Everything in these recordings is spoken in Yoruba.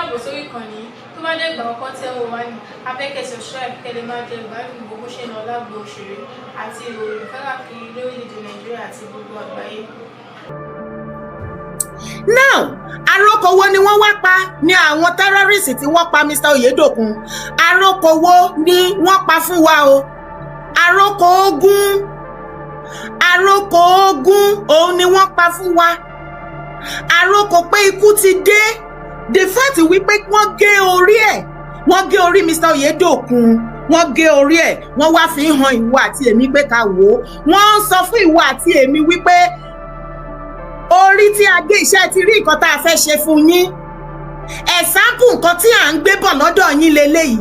káàbọ̀ sórí ìkànnì tó bá dé ìgbà ọkọ tẹ́ wò wá ní abẹ́kẹ́ subscribe kẹ́lẹ́ máa jẹ ìgbádùn gbogbo ṣe náà lágbo òṣèré àti ìròyìn káàkiri lórílẹ̀-èdè Nàìjíríà àti gbogbo àgbáyé. Now àròkọ wo ni wọ́n wá pa ní àwọn terrorists tí wọ́n pa Mr. Oyedokun? Àròkọ wo ni wọ́n pa fún wa o? Àròkọ ogun òun ni wọ́n pa fún wa. Àròkọ pé ikú ti dé. The fact wípé wọ́n gé orí Mr. Oyedokun, wọ́n gé orí ẹ̀, wọ́n wá fi hàn ìwọ àti èmi pé ká wò ó. Wọ́n ń sọ fún ìwọ àti èmi wípé orí tí a gé iṣẹ́ ti rí nǹkan tá a fẹ́ ṣe fún yín. Example nǹkan tí à ń gbé bọ̀ lọ́dọ̀ yín leléyìí.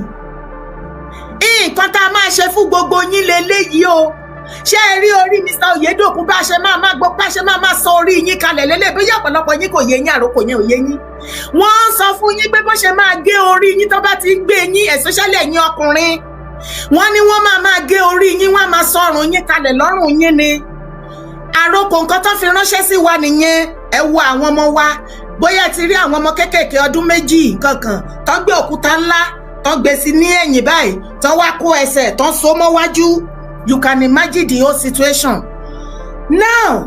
Nǹkan tá a máa ṣe fún gbogbo yín leléyìí o. Ṣé ẹ rí orí Mr. Oyedokun bá ṣe máa gbọ́ bá ṣe máa sọ orí yín kalẹ̀ lélẹ̀ bóyá ọ̀pọ̀lọpọ̀ yín kò yé yín, àròkọ yẹn ò yé yín. Wọ́n ń sọ fún yín pé bó ṣe máa gé orí yín tó bá ti ń gbé yín especially ẹ̀yin ọkùnrin. Wọ́n ní wọ́n máa gé orí yín, wọ́n máa sọ ọrùn yín kalẹ̀ lọ́rùn yín ni. Àròkọ nǹkan tó fi ránṣẹ́ sí wa nìyẹn. Ẹ wo àwọn ọmọ wa, bóyá ti rí àwọn ọmọ kéékèèké ọdún méjì kankan tó gbé òkúta ńlá tó gbé sí ní ẹ̀yìn báyìí tó wá kó ẹsẹ̀ tó so mọ́ wájú. You can imagine the whole situation. Now,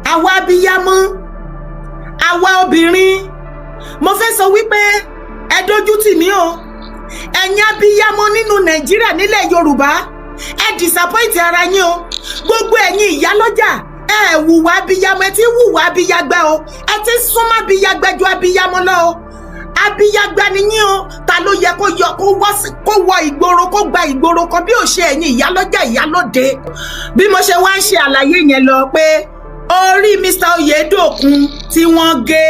àwa abiyamọ, àwa obìnrin, mo fẹ́ sọ wípé ẹ dójú tì mí o. Ẹ̀yin abiyamọ nínú Nàìjíríà nílẹ̀ Yorùbá, ẹ disappoint ara yín o. Gbogbo ẹ̀yin ìyálọ́jà, ẹ wùwà abiyamọ, ẹ ti wùwà abiyagba o. Ẹ ti súnmọ́ abiyagba ju abiyamọ lọ o. Abiyagba ni yín o. Ta ló yẹ kó wọ ìgboro, kó gba ìgboro kan bí ó ṣe ẹ̀yin ìyálọ́jà ìyálóde. Bí mo ṣe wá ń ṣe àlàyé yẹn lọ pé orí Mr. Oyedokun tí wọ́n gé,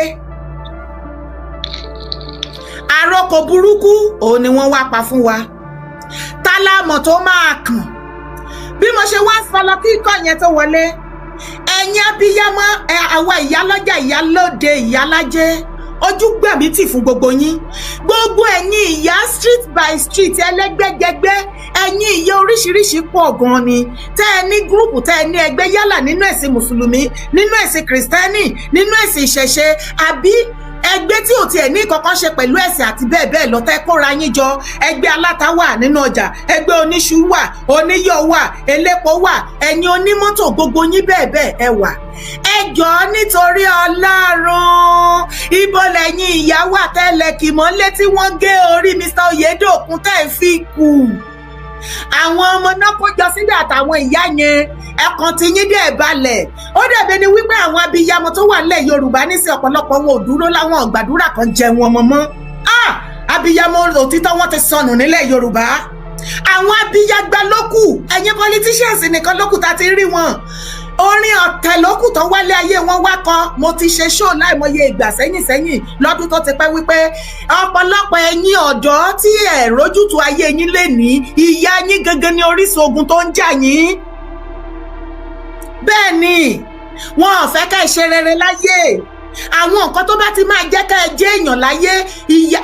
àròkọ burúkú òun ni wọ́n wá pa fún wa. Tálámọ̀ tó máa kàn. Bí mo ṣe wá sọ lọ kí ikọ̀ yẹn tó wọlé, ẹ̀yin abiyamọ, àwa ìyálọ́jà ìyálóde ìyálájẹ́, ojú gbẹ̀mí tì fún gbogbo yín. Gbogbo ẹ̀yin ìyá street by street ẹlẹ́gbẹ́jẹgbẹ́, ẹ̀yin ìyá oríṣiríṣi pọ̀ gan ni. Tẹ́ ẹ ní gúrùpù, tẹ́ ẹ ní ẹgbẹ́ yálà nínú ẹ̀sìn mùsùlùmí, nínú ẹ̀sìn kìrìsìtẹ́nì, nínú ẹ̀sìn ìṣẹ̀ṣe, àbí ẹgbẹ́ tí ò tiẹ̀ ní kankan ṣe pẹ̀lú ẹ̀sìn àti bẹ́ẹ̀ bẹ́ẹ̀ lọ. Tẹ́ kóra yín jọ. Ẹgbẹ́ aláta wà nínú ọjà, ẹgbẹ́ oníṣu wà, oníyọ̀ wà, elépo wà, ẹ̀yin onímọ́tò gbogbo yín bẹ́ẹ̀ bẹ́ẹ̀ ẹ wà. Ẹ jọ̀ọ́ nítorí Ọlọ́run, ibo lẹ́yìn ìyá wà tẹ́lẹ̀ kì mọ́lé tí wọ́n gé orí Mr. Oyedokun tẹ́ fi kù. Àwọn ọmọ náà kó jọ síbẹ̀ àtàwọn ìyá yẹn, ẹ̀kan tí yín dẹ̀ balẹ̀. Ó dàbí ni wípé àwọn abiyamọ tó wà nílẹ̀ Yorùbá nísìn ọ̀pọ̀lọpọ̀ wọn ò dúró láwọn ọ̀gbàdúrà kan jẹun ọmọ mọ́. Abiyamọ òtítọ́ wọn ti sọnù nílẹ̀ Yorùbá. Àwọn abiyagba lókù, ẹ̀yin politicians nìkan lókù tá ti rí wọn. Orin ọ̀tẹ̀ lókù tó wálé ayé wọn wá kọ. Mo ti ṣe show láìmọye ìgbà sẹ́yìn lọ́dún tó ti pẹ́ wípé ọ̀pọ̀lọpọ̀ ẹ̀yin ọ̀dọ́ tí ẹ̀ rójútu ayé yín lè ní, ìyá yín gangan ni orísun ogun tó ń jà yín. Bẹ́ẹ̀ ni wọn ò fẹ́ ká ẹ ṣe rere láyé. Àwọn nǹkan tó bá ti máa jẹ́ ká ẹ jẹ́ èèyàn láyé,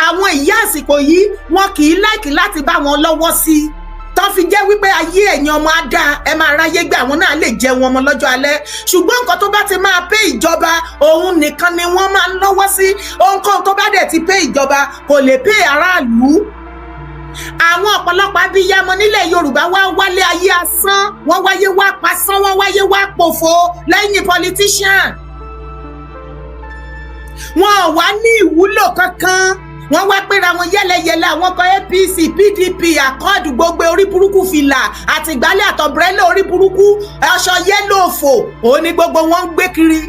àwọn ìyá àsìkò yìí wọn kì í láìkì láti bá wọn lọ́wọ́ sí i. Tó fi jẹ́ wípé ayé ẹ̀yin ọmọ á dáa, ẹ máa ráyé gbé, àwọn náà lè jẹun ọmọ lọ́jọ́ alẹ́. Ṣùgbọ́n nǹkan tó bá ti máa pé ìjọba, òun nìkan ni wọ́n máa ń lọ́wọ́ sí. Ohunkóhun tó bá dẹ̀ ti pé ìjọba kò lè pé aráàlú. Àwọn ọ̀pọ̀lọpọ̀ abiyamọ nílẹ̀ Yorùbá wá wálé ayé asán, wọ́n wáyé wá pasán, wọ́n wáyé wá pòfo lẹ́yìn politician. Wọn ò wá ní ìwúlò kankan. Wọ́n wá péra wọn yẹ́lẹyẹ̀lẹ, àwọn kan APC, PDP, Accord, gbogbo orí burúkú fìlà àti ìgbálẹ̀ àtọ̀brẹ́lẹ̀ orí burúkú, aṣọ yẹ́lò òfò, òun ni gbogbo wọn ń gbé kiri.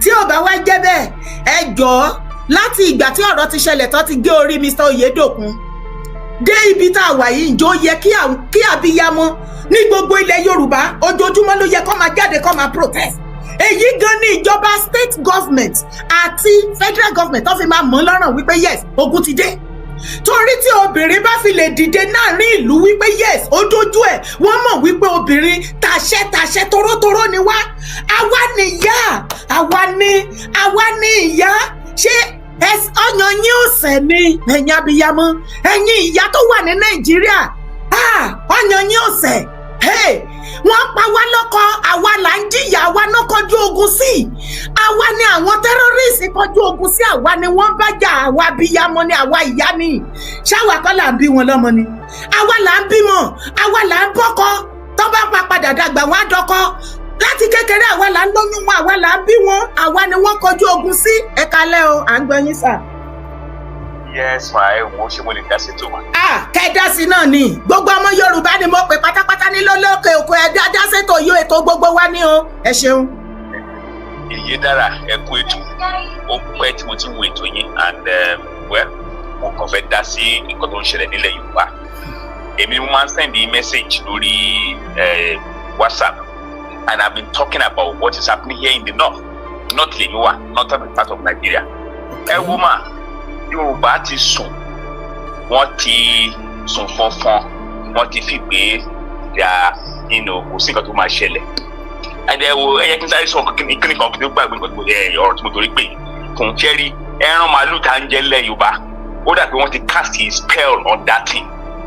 Tí ò bá wá jẹ́ bẹ́ẹ̀, ẹ jọ̀ọ́ láti ìgbà tí ọ̀rọ̀ ti ṣẹlẹ̀ tó ti gé orí Mr. Oyedokun dé ibi tá a wà yìí, ǹjọ́ yẹ kí abiyamọ ní gbogbo ilẹ̀ Yorùbá ojoojúmọ́ ló yẹ kó máa jáde kó máa protest. Èyí gan ni ìjọba state government àti federal government tó fi máa mọ̀ lọ́rùn wípé yes, ogun ti dé. Torí tí obìnrin bá fi lè dìde láàrin ìlú wípé yes, ó dójú ẹ̀, wọ́n mọ̀ wípé obìnrin tàṣẹ torótoró ni wá. Àwa ni ìyá, àwa ni ìyá. Ṣé ọyàn yín ò sẹ̀ ni ẹ̀yin abiyamọ, ẹ̀yin ìyá tó wà ní Nàìjíríà? Ọyàn yín ò sẹ̀. wọ́n pa wá lọ́kọ àwa là ń jìyà àwa náà kọjú ogun sí àwa ni àwọn tẹ́rọ́rìsì kọjú ogun sí àwa ni wọ́n bá jà àwa abiyamọ ni àwa ìyá ni ṣáwa kọ́ là ń bí wọn lọ́mọ ni àwa là ń bímọ àwa là ń bọ́kọ tó bá pa padà dàgbà wọn á dọ́kọ láti kékeré àwa là ń lóyún wọn àwa là ń bí wọn àwa ni wọ́n kọjú ogun sí ẹ kalẹ́ o à ń gbọ́ yín sà. Yes, ma ẹ wo ṣé mo lè dá sí tó ma. Kẹ́dá sí náà ni gbogbo ọmọ Yorùbá ni mo pè pátápátá ní lólókè òkú ẹ̀dá dá sétò yóò ètò gbogbo wa ní o ẹ ṣeun. Iye dára ẹ kú ètò ó pẹ́ tí mo ti wo ètò yín and mo kàn fẹ́ dá sí nǹkan tó ń ṣẹlẹ̀ nílẹ̀ Yorùbá. Èmi mo máa ń send message lórí WhatsApp and I've been talking about what is happening here in the north lèmi wà northern part of Nigeria. Ẹ wo ma. Yorùbá ti sùn wọ́n ti sùn fọ́nfọ́n wọ́n ti fi gbé ya kò sí nǹkan tó máa ṣẹlẹ̀ ẹ̀dẹ̀ wo ẹ̀yẹ kí n sáré sọ kíni kan kí n gbàgbé nǹkan ọ̀rọ̀ tí mo torí pé fún ṣẹ́rí ẹran màálù tá ń jẹ lẹ́ Yorùbá ó dà pé wọ́n ti cast a spell on that thing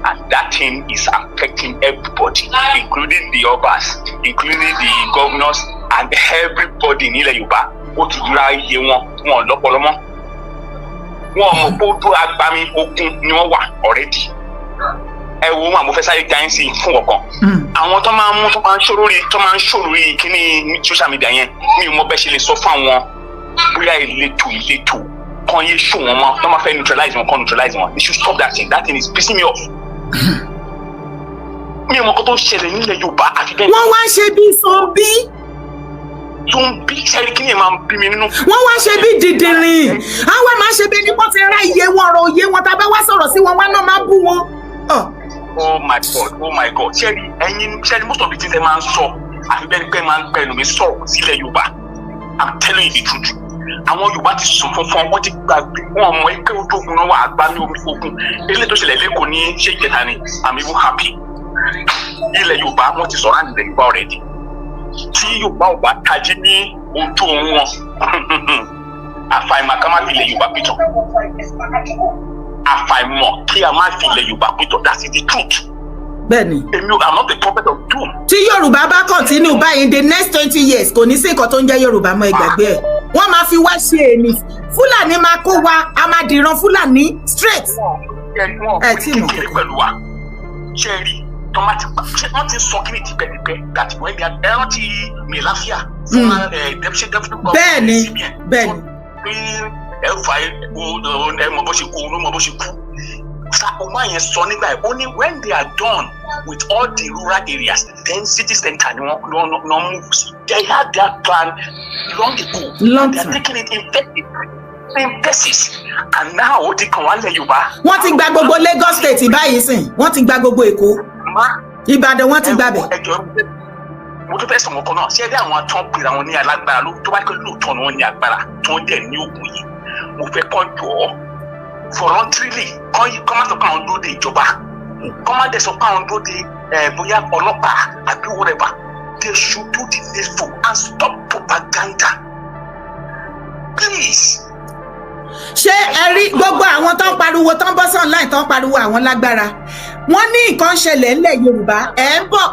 and that thing is affecting everybody including the Obas including the governors and everybody nílẹ̀ Yorùbá ó ti dúró iye wọn lọ́pọ̀lọ́ mọ́. Wọn mọ̀ pé ojú agbami ogun ni wọ́n wà already. Ẹ wo wọn àmọ́ fẹ́ sáré jáyín sí fún ọ̀kan. Àwọn tó máa ń ṣòro rí kíní social media yẹn mi ò mọ bẹ́ẹ̀ ṣe lè sọ fún àwọn bóyá ìletò kan yé ṣò wọn mọ́ tó máa fẹ́ neutralize wọn. They should stop that thing is pissing me off. Mi ò mọ̀ kó tó ṣẹlẹ̀ nílẹ̀ Yorùbá àti bẹ́ẹ̀. Wọ́n wá ṣe bí sọ́bí. Tó ń bí sẹ́rí kí ni ẹ̀ máa ń bí mi nínú. Wọ́n wá ṣe bí dìdìrín àwọn máa ṣe bí ní wọ́n ti ra iye wọn ọ̀rọ̀ òye wọn tàbí wá sọ̀rọ̀ sí wọn wá náà máa bú wọn. Oh my God ṣẹ́rí most of the things ẹ máa ń sọ àfi bẹ́ẹ̀ ni pé máa ń pẹnu mi sọ̀rọ̀ sílẹ̀ Yorùbá I'm telling you the truth. Àwọn Yorùbá ti sùn fúnfún wọ́n ti gbàgbé wọn mọ ike ojú ogun náà wà àgbá ní omi ogun eléyìí tó ṣẹlẹ̀ lẹ́kọ̀ọ́ ní ṣé ìjẹta ni I'm even happy. Ilẹ̀ Yorùbá wọ́n ti sọ̀rọ̀ àǹdí Yorùbá already. Tí Yorùbá ò bá tají ní ojú oorun wọn àfàìmọ̀ ká má fi ilẹ̀ Yorùbá pìtàn àfàìmọ̀ kí a má fi ilẹ̀ Yorùbá pìtàn that is the truth. Bẹ́ẹ̀ni. Èmi I'm not a prophet of doom. Tí Yorùbá bá continue báyìí in the next 20 years kò ní sí nǹkan tó ń jẹ́ Yorùbá mọ́ ẹgbàgbé ẹ̀ wọ́n máa fi wá ṣe èmi Fúlàní máa kó wa a máa dìran Fúlàní straight. Ẹ tí mo kékeré pẹ̀lú wa ṣe rí tomati wọ́n ti sọ kí ni tipẹ́tipẹ́ that when they are ẹran ti mi láfíà fún bẹ́ẹ̀ni pé ẹ fà ẹ mọ bó ṣe kú ló mọ bó ṣe kú ọmọ yẹn sọ nígbà yẹn ó ní when they are done with all the rural areas then city center ni wọ́n move they had their plan long ago they are taking it in phases and now ó ti kàn wá lẹ̀ Yorùbá. Wọ́n ti gba gbogbo Lagos state báyìí sìn wọ́n ti gba gbogbo Èkó Ìbàdàn wọ́n ti gbàbẹ̀. Mo tún fẹ́ sọ̀rọ̀ kan náà ṣé ẹ dé àwọn tó ń pèrè àwọn ní alágbára tó bá pẹ́ lóòótọ́ ni wọ́n ní agbára tó ń dẹ̀ ní òògùn yìí mo fẹ́ kọ́ jọ ọ́ voluntarily kọ́ má sọ pé àwọn dúró de ìjọba kọ́ má dẹ̀ sọ pé àwọn dúró de bóyá ọlọ́pàá àbí whatever they should do the needful and stop propaganda please. Ṣé ẹ rí gbogbo àwọn tó ń pariwo tó ń bọ́ sí online tó ń pariwo àwọn lágbára wọ́n ní nǹkan ṣẹlẹ̀ ńlẹ̀ Yorùbá ẹ ń bọ̀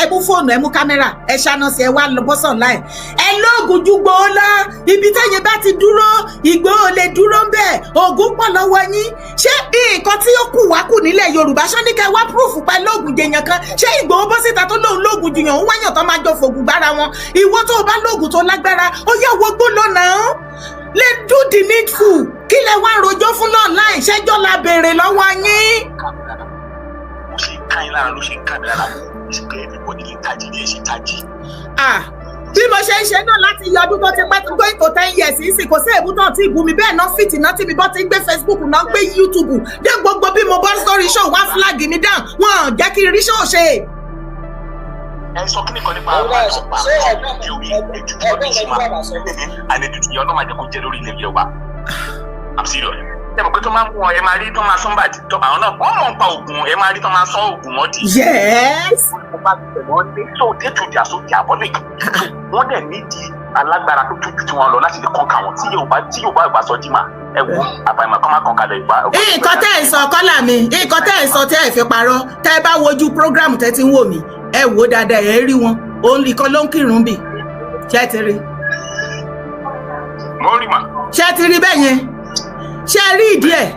ẹ mú fóònù ẹ mú kámẹ́rà ẹ ṣáná sí ẹ wá lọ bọ́ sí online ẹ lóògùn ju Ìgbòho lọ ibi tẹ́yìn bá ti dúró Ìgbòho lè dúró ń bẹ̀ ògùn pọ̀ lọ́wọ́ yín ṣé nǹkan tí ó kù wá kù nílẹ̀ Yorùbá ṣọ́ ní kẹ́ wá proof pa lóògùn jẹyàn kan ṣé Ìgbòho bọ́ síta tó lóun lóògùn jùyàn ó wáyàn tó máa jọ fògùn gbára wọn ìwọ tó o bá lóògùn tó lágbára ó yẹ wọgbó lọ́nà án let's do the needful kí lẹ wá rojọ́ fún náà láì ṣẹ́jọ́ la béèrè lọ́wọ́ yín. Mo ṣe ká yín lára ló ṣe ká mi lára ìṣèpè everybody lè tají ní ẹ̀ṣẹ̀ tají. Bí mo ṣe ń ṣe náà láti yọ ọdún tó ti pẹ́ tó going to 10 years ìsìn kò sí èbútọ́ tí ìbú mi bẹ́ẹ̀ náà fìtì náà tí mi bọ́ ti ń gbé Facebook náà gbé YouTube dé gbogbo bí mo bọ́ sórí show wá flag mi down wọn jẹ́ kí n rí show ṣe. Ẹ sọ kí nìkan nípa àwọn àjọpá ètùtù ọdún ìṣúná àti ètùtù yẹn ọlọ́mọ àjẹkù jẹ lórí ilẹ̀ Yorùbá I'm serious. Ẹ mọ̀ pé tó máa ń mú ọ ẹ máa rí tó máa sọ́nbà tó àwọn náà wọ́n mọ̀ ń pa oògùn ẹ máa rí tó máa sọ oògùn mọ́ di. Yes. Wọ́n dé tó dé tó di àsókè àbọ̀lẹ̀ wọ́n dẹ̀ nídìí alágbára tó tójú tí wọ́n lọ láti lè kọ́ńkà wọn tí Yorùbá ìgbà sọ dìímà ẹ wo àbàmọ̀ kọ́ máa kọ́ńkà lẹ̀ Yorùbá. Nǹkan tẹ́ ẹ̀ sọ kọ́là mi nǹkan tẹ́ ẹ̀ sọ tẹ́ ẹ̀ fi parọ́ tẹ́ ẹ bá wojú program tẹ́ ti ń wò mí ẹ wò dáadáa ẹ rí wọn òun nìkan ló ń kírun bì ṣé ti rí. mo rí mà. ṣé ti rí bẹ́ẹ̀ yẹn ṣé rí ìdí ẹ̀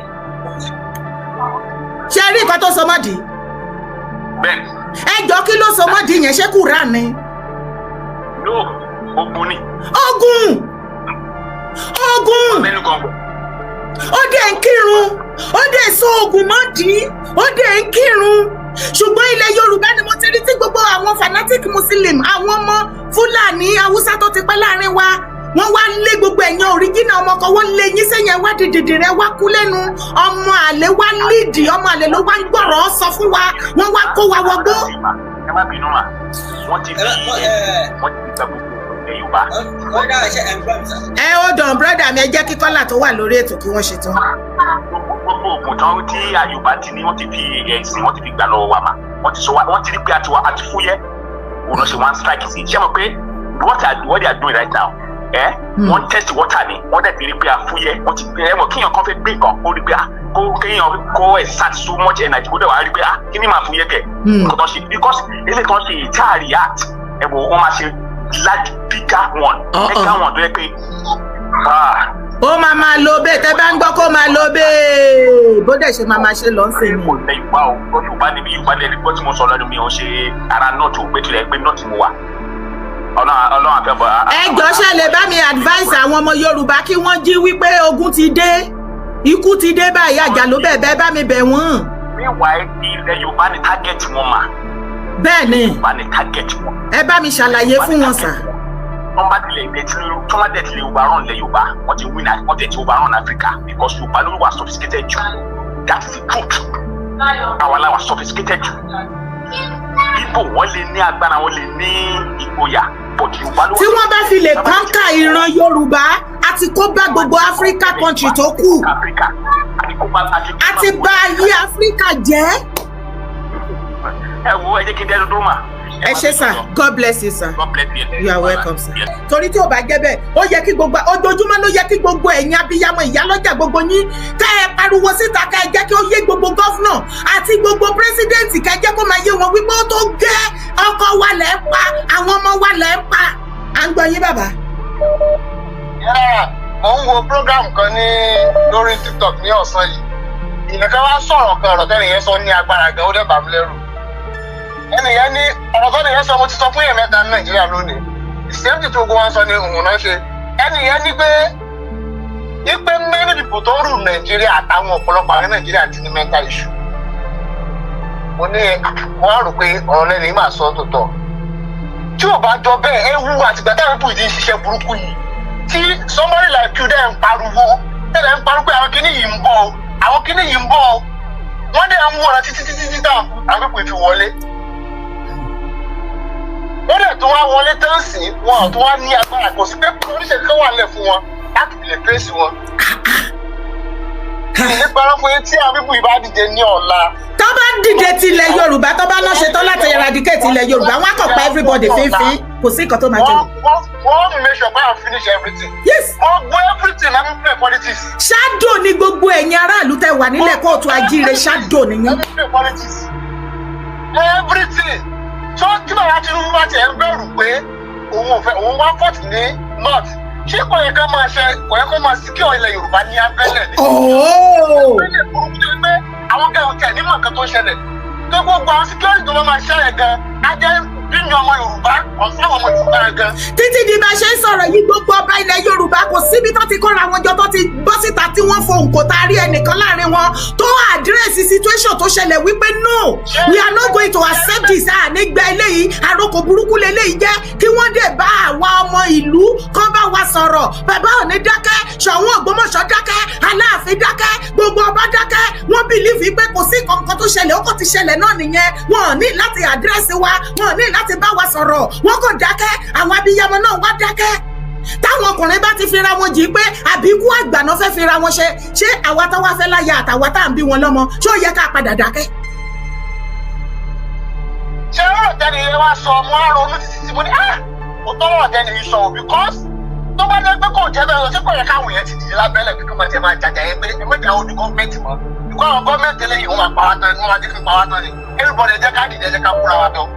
ṣé rí nǹkan tó so mọ́dì. bẹ́ẹ̀. ẹ jọ kí ló so mọ́dì yẹn ṣé Kùránì ni. no ogun ni. ogun. mẹ́nu kan bọ̀. ó dẹ̀ ń kírun ó dẹ̀ so oògùn mọ́dì ó dẹ̀ ń kírun ṣùgbọ́n ilẹ̀ Yorùbá ni mo ti rí tí gbogbo àwọn fanatic Muslim àwọn ọmọ Fúlàní Haúsá tó ti pẹ́ láàrin wa wọ́n wá lé gbogbo ẹ̀yàn òríjìnà ọmọ kan wọ́n lé yín sẹ́yìn wá dìdìdì rẹ̀ wá kú lẹ́nu ọmọ àlè wá lídì ọmọ àlè ló wá ń gbọ̀rọ̀ sọ fún wa wọ́n wá kó wa wọgbó. ẹ má bínú mà wọ́n ti gba gbogbo ilẹ̀ Yorùbá. ẹ ó dàn brọ́dà mi ẹ jẹ́ kí kọ́là tó wà lórí ètò kí wọ́n ṣe tán. gbogbo ògùn tán tí Yorùbá ti ní wọ́n ti fi ẹ̀sìn wọ́n ti fi gbà lọ́wọ́ wa mà wọ́n ti rí pé àti fúyẹ́ òun náà ṣe one strike sí ṣé mo pé what they are doing right now wọ́n test water ni wọ́n dẹ̀ ti rí pé àfúyẹ́ wọ́n ti mọ̀ kíyàn kan fẹ́ gbé nǹkan ó rí pé kéèyàn kó exert so much energy kó dẹ̀ wá rí pé kí ni màá fúyẹ́ kẹ̀ nǹkan tó ṣe because ilé kan ṣe ìta react wọ́n máa ṣe large bigger one mega one tó yẹ pé ó máa lo bẹ́ẹ̀ tẹ́ bá ń gbọ́ kó máa lo bẹ́ẹ̀ bó dẹ̀ ṣe máa ṣe lọ́sẹ̀ ni. kò lẹ Yorùbá o Yorùbá ni Yorùbá lẹ́ni gbọ́ tí mo sọ lọ́dún mi ò ṣe ara náà tó gbé tilẹ̀ pé náà tí mo wà Ọlọ́run àfẹ́bọ̀. ẹ jọ̀ọ́ ṣé lè bá mi advice àwọn ọmọ Yorùbá kí wọ́n jí wípé ogun ti dé ikú ti dé báyìí àjàló bẹ́ẹ̀ bá mi bẹ̀ wọ́n. meanwhile ilẹ̀ Yorùbá ni target wọn mà. bẹ́ẹ̀ ni Yorùbá ni target wọn. ẹ bá mi ṣàlàyé fún wọn sà. tọ́ba tilẹ̀ overrun ilẹ̀ Yorùbá wọ́n ti win wọ́n ti overrun Africa because Yorùbá ló wà sophisticated jù that is the truth. àwa la wà sophisticated jù. Igbo wọ́n lè ní agbára wọ́n lè ní ìgboyà but Yorùbá ló wà. tí wọ́n bá fi lè kọ́ńkà ìran Yorùbá àti kó bá gbogbo Africa country tó kù àti bá ayé Africa jẹ́. ẹ wo ẹ jẹ́ kí n dẹ́nu dúró mà. ẹ ṣé sir God bless you sir. God bless you. You are welcome sir. torí tí ò bá jẹ́ bẹ́ẹ̀ ó yẹ kí gbogbo ojoojúmọ́ ló yẹ kí gbogbo ẹ̀yin abiyamọ ìyálọ́jà gbogbo yín ká ẹ pariwo síta ká ẹ jẹ́ kí ó yé gbogbo gọ́fúnà àti gbogbo pírẹsidẹ́ǹtì ká ẹ jẹ́ kó máa yé wọn wípé ó tó gẹ́ ọkọ wa lẹ̀ ń pa àwọn ọmọ wa lẹ̀ ń pa à ń gbọ́ yín bàbá. mo ń wo program kan ní lórí TikTok ní ọ̀sán yìí ìnìkan wá sọ̀rọ̀ kan ọ̀rọ̀ tẹ́nìyẹn sọ ní agbára gan ó dẹ̀ bà mí lẹ́rù ẹnìyẹn ní ọ̀rọ̀ tẹ́nìyẹn sọ mo ti sọ fún yẹn mẹ́ta ní Nàìjíríà lónìí ìsèmtì tó gbọ́ wọn sọ ní òun náà ṣe ẹnìyẹn ní pé many people tó rù Nàìjíríà àtàwọn ọ̀pọ̀lọpọ̀ àwọn Nàìjíríà ti ní mental issue mo ní wọ́n á rò pé ọ̀rọ̀ lẹ́nu yìí máa sọ tòótọ́ tí ò bá jọ bẹ́ẹ̀ ewu àtìgbà táwọn ìbò ìdí ṣiṣẹ́ burúkú yìí tí somebody like you dẹ̀ ń pariwo tẹ́lẹ̀ ń pariwo pé àwọn kinní yìí ń bọ̀ àwọn kinní yìí ń bọ̀ wọ́n dẹ̀ ń wọ̀nà títí táwọn àgbẹ̀pọ̀ ìfi wọlé wọ́n dẹ̀ tó wá wọlé tán sí wọn tó wá ní agbára kò sí pé oníṣẹ́ kan wà lẹ̀ fún wọn láti lè fèsì wọn. nípa fún yín tí àwọn bíbú ìbá dìde ní ọ̀la. tó bá dìde tilẹ̀ Yorùbá tó bá náà ṣetán láti eradicate ilẹ̀ Yorùbá wọn á kàn pa everybody fínfín kò sí nǹkan tó máa jẹ́. wọ́n make sure pé I finish everything. yes. ọgbọ́n everything na mi play politics. ṣáàdò ni gbogbo ẹ̀yin aráàlú tẹ wà nílẹ̀ kóòtù ajíire ṣáàdò nìyí. everything so tí bàbá Tinubu bá tiẹ̀ ń bẹ̀rù pé òun wá fọ́ọ̀tì ní north ṣé kò yẹ ká máa secure ilẹ̀ Yorùbá ní abẹ́lẹ̀ ni. abẹ́lẹ̀ burúkú tó ń gbé àwọn gẹ̀rù tẹ̀ nímọ̀ nǹkan tó ń ṣẹlẹ̀ tó gbogbo àwọn security tó máa ṣẹlẹ̀ gan á jẹ́ bíyàn ọmọ Yorùbá ọ̀sán ọmọ Yorùbá gan. títí di bá ṣe ń sọ̀rọ̀ yìí gbogbo ọba ilẹ̀ Yorùbá kò síbi tó ti kóra wọn jọ tó ti bọ́ síta tí wọ́n fohùn kò tá a rí ẹnìkan láàrin wọn tó àdírẹ́sì situation tó ṣẹlẹ̀ wípé no we are not going to accept this nígbà eléyìí àròkò burúkú lélẹ́yìí jẹ́ kí wọ́n dẹ̀ bá àwa ọmọ ìlú kan bá wa sọ̀rọ̀ bàbá Ọọ̀ni dákẹ́ Ṣọ̀ún Ògbómọ̀ṣọ́ dákẹ́ Aláàfin dákẹ́ gbogbo ọba dákẹ́ wọ́n bìlífì pé kò sí kankan tó ṣẹlẹ̀ ó kò ti ṣẹlẹ̀ náà nìyẹn wọn ò ní láti àdírẹ́sì wa wọn ò ní láti bá wa sọ̀rọ̀ wọn kò dákẹ́ àwọn abiyamọ náà wá dákẹ́ táwọn ọkùnrin bá ti fira wọn jì pé àbíkú àgbà náà fẹ́ fira wọn ṣé àwa táwa fẹ́ láyà àtàwa tá à ń bí wọn lọ́mọ ṣé ó yẹ ká padà dákẹ́. ṣé ọ̀rọ̀ tẹ́ni yẹn wá sọ ọmọ àrùn omi títí mo ní mo tọ́wọ́ tẹ́ni yìí sọ because tó bá dé pé kò jẹ́ bẹ́ẹ̀ lọ sí kò yẹ káwọn yẹn ti dìde lábẹ́lẹ̀ pé kí wọ́n ti máa jàjà yẹn pé ẹgbẹ́ àwọn ọdún gọ́ọ̀mẹ̀ntì mọ́ ìkọ́ àwọn gọ́ọ̀mẹ̀ntì lẹ́yìn wọn máa pa wá tán ni wọ́n máa dé fi pa wá tán ni everybody ẹ jẹ́ ká dìde ẹ jẹ́ ká kúra wa tán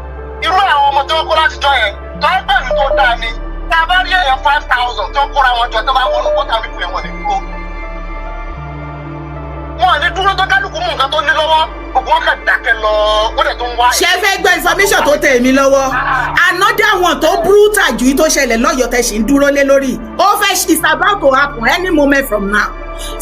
irú àwọn ọmọ tó kó láti jọ yẹn tó ń pẹ̀lú tó dáa ni tá a bá rí èèyàn 5,000 tó kóra wọn jọ tó bá wọnú kó tàbí pé wọn lè dúró. wọn ní dúró tó kálukú mú nǹkan tó ní lọ́wọ́ gbogbo wọn kàn dákẹ́ lọ ó dẹ̀ tó ń wá. ṣé fẹ́ gbọ́ information tó tẹ̀ mí lọ́wọ́ another one tó brutal ju tó ṣẹlẹ̀ lọ́yọ̀ọ́ tẹ̀ sí ń dúró lé lórí ó fẹ́ is about to happen any moment from now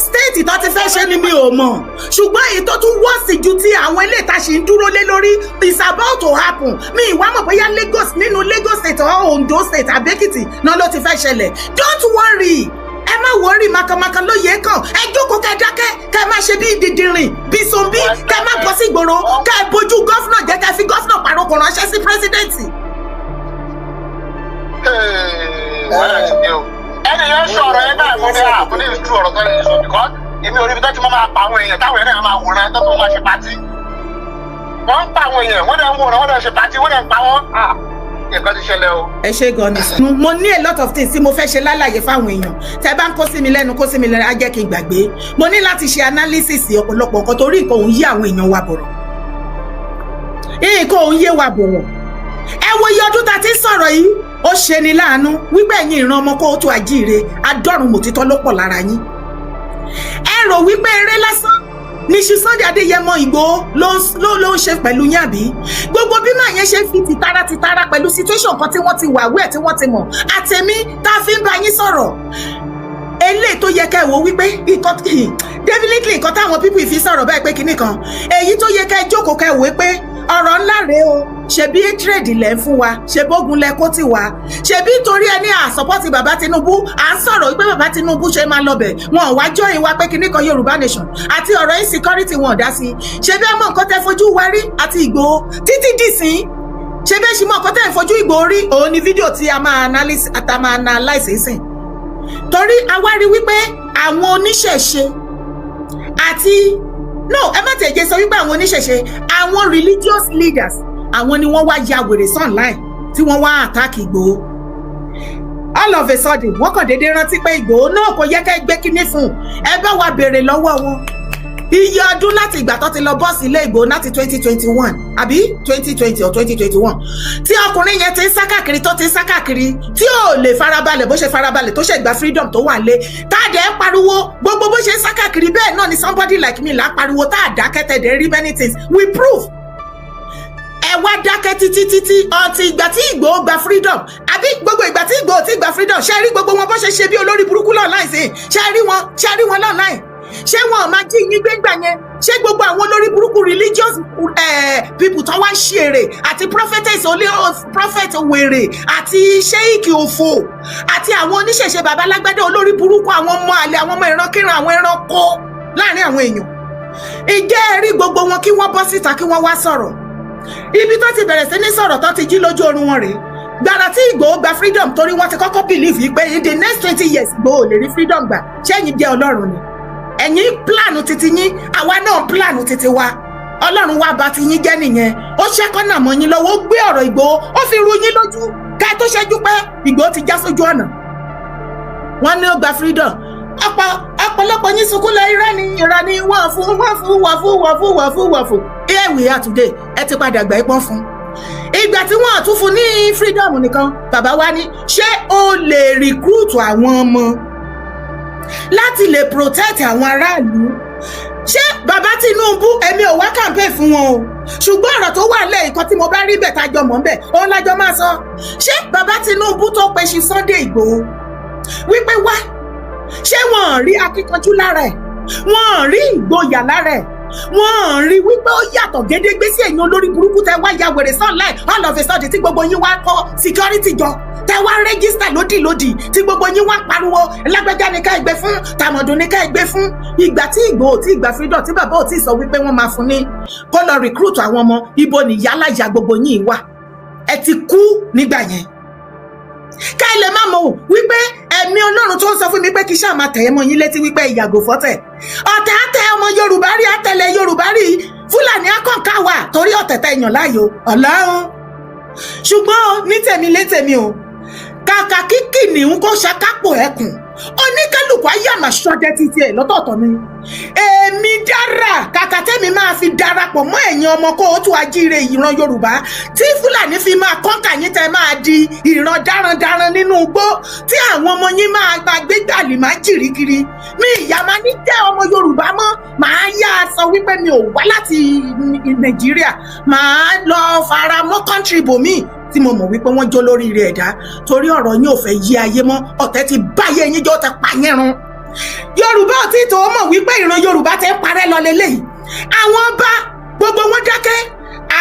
state tó ti fẹ́ ṣe ni mi ò mọ̀ ṣùgbọ́n èyí tó tún wọ́ọ̀sì ju ti àwọn ilé ìta ṣì ń dúró lé lórí is about to happen mi ìwà mọ̀ bóyá Lagos nínú Lagos state or Ondo state abẹ́kìtì náà ló ti fẹ́ ṣẹlẹ̀ don't worry ẹ má wọrí makamaka ló yẹ kàn ẹ jókòó kẹ dákẹ́ kẹ má ṣe bí dìdìrìn bí zombi kẹ má bọ́ sí ìgboro kẹ bójú gọ́fúnà jẹ́ kẹ fi gọ́fúnà pàrọ̀ kò ránṣẹ́ sí pírẹsidẹ́ǹtì. ẹni yẹn sọ̀rọ̀ ẹ náà mo ní àbúlé ìtú ọ̀rọ̀ tó yẹ sọ because èmi ò rí ibi tó ti máa pa àwọn èèyàn táwọn èèyàn máa wòran tó tó máa ṣe pàtì wọ́n ń pa àwọn èèyàn wọ́n dẹ̀ ń wòran wọ́n dẹ̀ ń ṣe pàtì wọ́n dẹ̀ ń pa wọ́n nǹkan ti ṣẹlẹ̀ o. ẹ ṣe gan ni sir. mo ní a lot of things tí mo fẹ́ ṣe lálàyé fáwọn èèyàn tẹ bá ń kó sí mi lẹ́nu kó sí mi lẹ́nu á jẹ́ kí n gbàgbé mo ní láti ṣe analysis ọ̀pọ̀lọpọ̀ nǹkan torí nǹkan òun yé àwọn èèyàn wa bọ̀rọ̀ nǹkan òun yé wa bọ̀rọ̀ ẹ wo iye ọdún tá a ti ń sọ̀rọ̀ yìí ó ṣe ni láàánú wípé ẹ̀yin ìran ọmọ kóòtù àjíire adọ́run mòtítọ́ ló pọ̀ lára yín ẹ rò wípé eré lásán ní ṣe Sunday Adéyẹmọ Ìgbòho ló ń ṣe pẹ̀lú yín àbí gbogbo bí màá yẹn ṣe fi tìtara pẹ̀lú situation kan tí wọ́n ti wà wẹ́ẹ̀ tí wọ́n ti mọ̀ àtẹ̀mí tá a fi ń bá yín sọ̀rọ̀ eléyìí tó yẹ ká ẹ wò wípé definitely nǹkan táwọn pípì fi sọ̀rọ̀ báyìí pé kinní kan èyí tó yẹ ká ẹ jókòó ká ẹ wò pé ọ̀rọ̀ ńlá rèé o ṣebí trade lẹ̀ ń fún wa ṣebí ogun lẹ kó tì wá ṣebí torí ẹni àsọpọ́tì bàbá Tinubu à ń sọ̀rọ̀ wípé bàbá Tinubu ṣe máa lọbẹ̀ wọn ò wá join wa pé kinní kan Yorùbá nation àti ọ̀rọ̀ insecurity wọn ò dá sí ṣebí ọmọ nǹkan tẹ́ fojú wa rí àti Ìgbòho títí dìsín ṣebí ṣì mọ nǹkan tẹ́ fojú Ìgbòho rí òun ni fídíò tí a máa analyse sìn torí a wá rí wípé àwọn oníṣẹ̀ṣe àti no ẹ má tẹ̀jẹ̀ sọ wípé àwọn oníṣẹ̀ṣe àwọn religious leaders àwọn ni wọ́n wá ya wèrè online tí wọ́n wá attack Ìgbòho all of a sudden wọ́n kàn déédéé rántí pé Ìgbòho náà kò yẹ ká gbé kinní fún ẹ bá wa béèrè lọ́wọ́ wọn iye ọdún láti ìgbà tó ti lọ bọ́ọ̀sì ilé Ìgbòho láti 2021 àbí 2020 or 2021 tí ọkùnrin yẹn ti ń sá káàkiri tó ti ń sá káàkiri tí ò lè farabalẹ̀ bó ṣe farabalẹ̀ tó ṣe gba freedom tó wà lé táàdẹ̀ ń pariwo gbogbo bó ṣe ń sá káàkiri bẹ́ẹ̀ náà ni somebody like me là ń pariwo táàdà kẹ́tẹ̀dẹ̀ rí many things we prove ẹ wá dákẹ́ títí ọtí ìgbà tí Ìgbòho gba freedom àbí gbogbo ìgbà tí Ìgbòho ti gba freedom ṣe rí gbogbo wọn bó ṣe ṣe bí olórí burúkú online sí ṣe rí wọn online ṣé wọn ò máa jí yín gbégbà yẹn ṣé gbogbo àwọn olórí burúkú religious people tó wá ń ṣe èrè àti prophetess prophet wèrè àti sheik òfò àti àwọn oníṣẹ̀ṣe babalágbádé olórí burúkú àwọn ọmọ àlè àwọn ọmọ ìrankíran àwọn ẹranko láàrin àwọn èèyàn ìjẹ́ ẹ̀rí gbogbo wọn kí wọ́n bọ́ síta kí wọ́n wá sọ̀rọ̀ ibi tó ti bẹ̀rẹ̀ sí ní sọ̀rọ̀ tó ti jí lójú oorun wọn rèé gbàrà tí Ìgbòho gba freedom torí wọ́n ti kọ́kọ́ believe yìí pé in the next 20 years Ìgbòho lè rí freedom gbà ṣẹ́yìn jẹ́ Ọlọ́run ni ẹ̀yin pílànù titi yín àwa náà pílànù titi wa Ọlọ́run wa bá ti yín jẹ́ nìyẹn ó ṣẹ́kọ́ náà mọ́ yín lọ́wọ́ ó gbé ọ̀rọ̀ Ìgbòho ó fi ru yín lójú ká tó ṣẹ́jú pé Ìgbòho ti já sójú ọ̀nà wọ́n ní ó gba freedom ọ̀pọ̀lọpọ̀ yín sunkún lọ irọ́ ni wọ́n fún here we are today ẹ ti padà gbà ipọ́n fún ìgbà tí wọ́n tún fún ní freedom nìkan bàbá wa ní ṣé o lè recruit àwọn ọmọ láti lè protect àwọn aráàlú ṣé bàbá Tinubu èmi ò wá campaign fún wọn o ṣùgbọ́n ọ̀rọ̀ tó wà lẹ́yìn kan tí mo bá rí bẹ̀ tájọ mọ̀ ń bẹ̀ òun lájọ máa sọ ṣé bàbá Tinubu tó pe ṣe Sunday Ìgbòho wípé wá ṣé wọ́n rí akíkanjú lára ẹ̀ wọ́n rí ìgboyà lára ẹ̀ wọ́n rí wípé ó yàtọ̀ gédégbé sí ẹ̀yin olórí burúkú tẹ wá ya wèrè sunlight all of a sudden tí gbogbo yín wá kọ́ security jọ tẹ wá register lódìlódì tí gbogbo yín wá pariwo lágbájá ní ká ẹgbẹ́ fún tàmọ̀dún ní ká ẹgbẹ́ fún ìgbà tí Ìgbòho tí ìgbà freedom tí bàbá ò tí sọ wípé wọ́n máa fún ní kó lọ recruit àwọn ọmọ ibo ní yálàyà gbogbo yín wà ẹ ti kú nígbà yẹn ká ilẹ̀ má mọ̀ wípé ẹ̀mí Ọlọ́run tó ń sọ fún mi pé kí ṣáà máa tẹ̀yẹ́ mọ́ yín létí wípé ìyàgò fọ́tẹ̀ ọ̀tẹ̀ àtẹ ọmọ Yorùbá rí àtẹlẹ̀ Yorùbá rí Fúlàní akọ̀ǹkà wà torí ọ̀tẹ̀tẹ̀ èèyàn láàyò Ọlọ́run ṣùgbọ́n ní tèmi létèmi o kàkà kí kìnìún kó ṣakápò ẹkùn oníkálùkù ayé àmà ṣọdẹ títí ẹ lọ́tọ̀ọ̀tọ̀ ni èmi dára kàkà tẹ́mi máa fi darapọ̀ mọ́ ẹ̀yin ọmọ kóòtù ajíire ìran Yorùbá tí Fúlàní fi máa kọ́ńkà yín tẹ́ máa di ìran darandaran nínú igbó tí àwọn ọmọ yín máa gba gbégbàlì máa jìrì kiri mi ìyá máa ní jẹ́ ọmọ Yorùbá mọ́ màá yá a sọ wípé mi ò wá láti Nàìjíríà màá lọ fara mọ́ kọ́ńtírì bòmíì tí mo mọ̀ wípé wọ́n jó lórí rẹ̀ ẹ̀dá torí ọ̀rọ̀ yín ò fẹ́ yí ayé mọ́ ọ̀tẹ̀ ti báyé yín jọ tẹ pa yín run Yorùbá ò tí tó mọ̀ wípé ìran Yorùbá tẹ́ ń parẹ́ lọ lélẹ́yìí àwọn ọba gbogbo wọn dákẹ́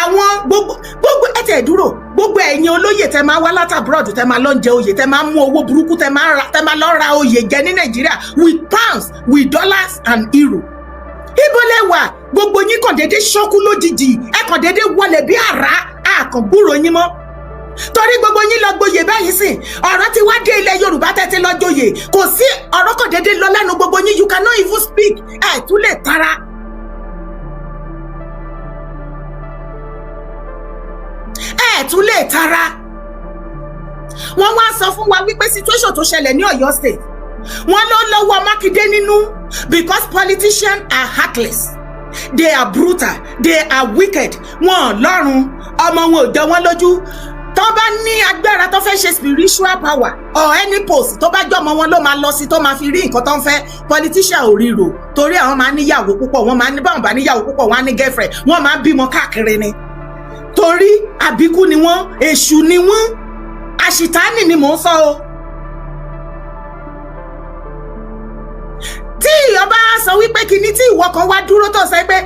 àwọn gbogbo ẹ̀tẹ̀ dúró gbogbo ẹ̀yin olóyè tẹ́ máa wá láti abroad tẹ́ máa lọ jẹ oyè tẹ́ máa mú owó burúkú tẹ́ máa lọ ra oyè jẹ ní Nàìjíríà with pounds with dollars and euro ibo lẹ wà gbogbo yín kàn déédéé ṣọ́kú lójijì ẹ kàn déédéé wọlé bí àrá àkàngbúrò yín mọ́ torí gbogbo yín lọ gboyè báyìí sìn ọ̀rọ̀ tí wá dé ilẹ̀ Yorùbá tẹ́tí lọ joyè kò sí ọ̀rọ̀ kan déédéé lọ lẹ́nu gbogbo yín you cannot even speak ẹ̀ tún lè tara. ẹ̀ tún lè tara. wọ́n wá sọ fún wa wípé situation tó ṣẹlẹ̀ ní Ọ̀yọ́ state wọ́n ló lọ́wọ́ Mákindé nínú because politicians are heartless they are brutal they are wicked wọn lọ́rùn ọmọ wọn ò jọ wọ́n lójú tó bá ní agbára tó fẹ́ ṣe spiritual power or any post tó bá jọmọ wọn ló máa lọ sí tó máa fi rí nǹkan tó ń fẹ́ politician ò rí rò torí àwọn máa níyàwó púpọ̀ wọ́n máa ní báwọn bá níyàwó púpọ̀ wọ́n á ní girlfriend wọ́n máa bímọ káàkiri ni torí àbíkú ni wọ́n èṣù ni wọ́n àṣìtánì ni mò ń sọ o. tí ìyọba sọ wípé kinní tí ìwọ kan wá dúró tó sọ pé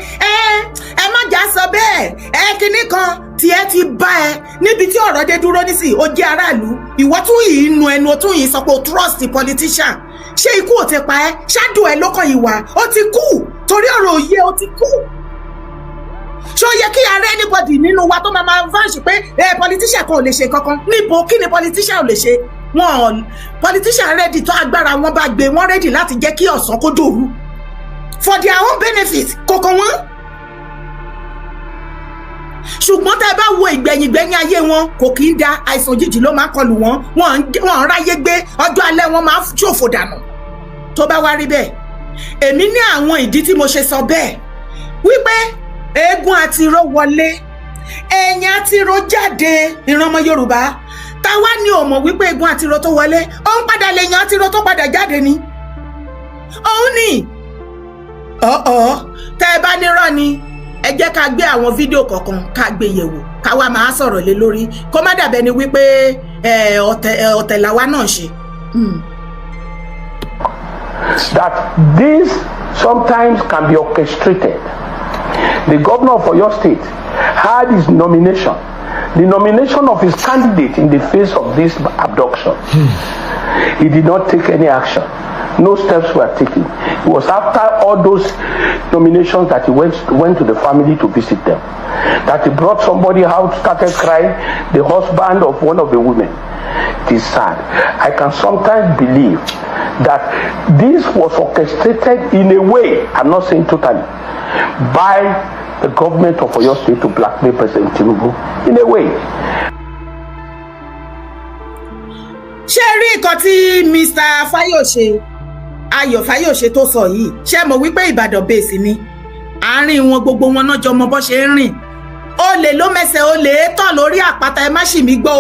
ẹ má jà sọ bẹ́ẹ̀ kinní kan tiẹ̀ ti bá ẹ níbi tí ọ̀rọ̀ dé dúró nísìnyí ó jẹ́ aráàlú ìwọ tún yìí nu ẹnu ó tún yìí sọ pé o trust the politician ṣé ikú ò ti pa ẹ́ ṣáàdùn ẹ lọ́kàn ìwà ó ti kú torí ọ̀rọ̀ òye ó ti kú ṣé ó yẹ kí ààrẹ anybody nínú wa tó máa vánṣì pé politician kan ò lè ṣe kankan níbo kí ni politician ò lè ṣe wọn politician ready tó agbára wọn bá gbé wọn ready láti jẹ́ kí ọ̀sán kó dòru for their own benefit kòkò wọn ṣùgbọ́n tẹ́ bá wo ìgbẹ̀yìn ayé wọn kò kì í da àìsàn òjijì ló máa kọlù wọn ń ráyé gbé ọjọ́ alẹ́ wọn máa ṣòfò dànù tó bá wá rí bẹ́ẹ̀ èmi ní àwọn ìdí tí mo ṣe sọ bẹ́ẹ̀ wípé eégún àtiró wọlé ẹ̀yìn àtiró jáde ìran ọmọ Yorùbá táwa ni ò mọ̀ wípé eégún àtiró tó wọlé òun padà lè yan àtiró tó padà jáde ni òun ni tẹ́ ẹ bá nírọ́ ni ẹ jẹ́ ká gbé àwọn fídíò kọ̀ọ̀kan ká gbé yẹ̀wò ká wá máa sọ̀rọ̀ lé lórí kó má dàbẹ́ ni wípé ọ̀tẹ̀ làwa náà ṣe. That this sometimes can be orchestrated. The governor of Oyo State had his nomination, the nomination of his candidate in the face of this abduction. He did not take any action. No steps were taken. It was after all those nominations that he went to the family to visit them, that he brought somebody out, started crying, the husband of one of the women. It is sad. I can sometimes believe that this was orchestrated in a way, I'm not saying totally, by the government of Oyo State to blackmail President Tinubu in a way. ṣé rí nǹkan tí Mr. Fayose Ayọ̀ Fayose tó sọ yìí ṣé mọ̀ wípé Ìbàdàn bèèsì ni àárín wọn gbogbo wọn náà jọ mọ bó ṣe ń rìn olè ló mẹsẹ̀ olè tàn lórí àpáta ẹ má ṣì mí gbọ́